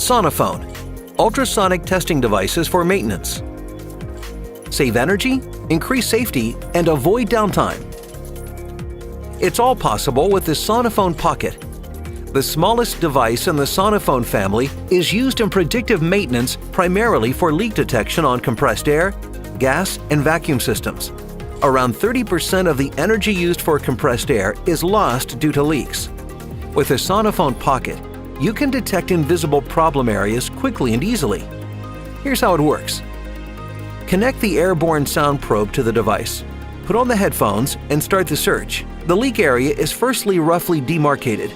Sonaphone, ultrasonic testing devices for maintenance. Save energy, increase safety, and avoid downtime. It's all possible with the Sonaphone Pocket. The smallest device in the Sonaphone family is used in predictive maintenance primarily for leak detection on compressed air, gas, and vacuum systems. Around 30% of the energy used for compressed air is lost due to leaks. With the Sonaphone Pocket, you can detect invisible problem areas quickly and easily. Here's how it works. Connect the airborne sound probe to the device. Put on the headphones and start the search. The leak area is firstly roughly demarcated.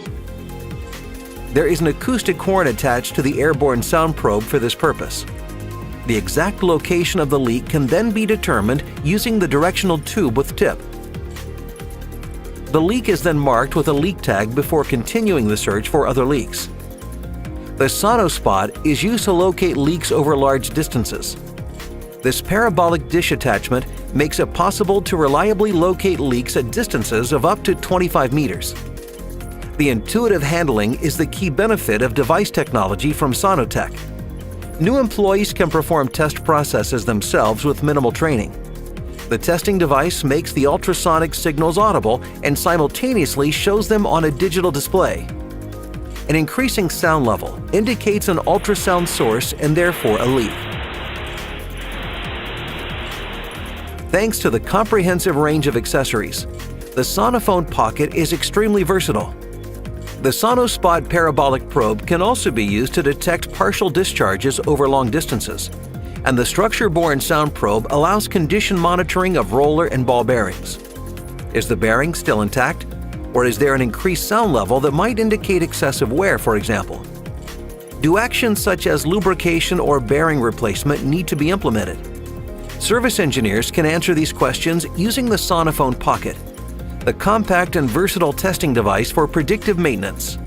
There is an acoustic horn attached to the airborne sound probe for this purpose. The exact location of the leak can then be determined using the directional tube with tip. The leak is then marked with a leak tag before continuing the search for other leaks. The SonoSpot is used to locate leaks over large distances. This parabolic dish attachment makes it possible to reliably locate leaks at distances of up to 25 meters. The intuitive handling is the key benefit of device technology from Sonotech. New employees can perform test processes themselves with minimal training. The testing device makes the ultrasonic signals audible and simultaneously shows them on a digital display. An increasing sound level indicates an ultrasound source and therefore a leak. Thanks to the comprehensive range of accessories, the Sonaphone Pocket is extremely versatile. The SonoSpot parabolic probe can also be used to detect partial discharges over long distances, and the structure-borne sound probe allows condition monitoring of roller and ball bearings. Is the bearing still intact, or is there an increased sound level that might indicate excessive wear, for example? Do actions such as lubrication or bearing replacement need to be implemented? Service engineers can answer these questions using the Sonaphone Pocket, the compact and versatile testing device for predictive maintenance.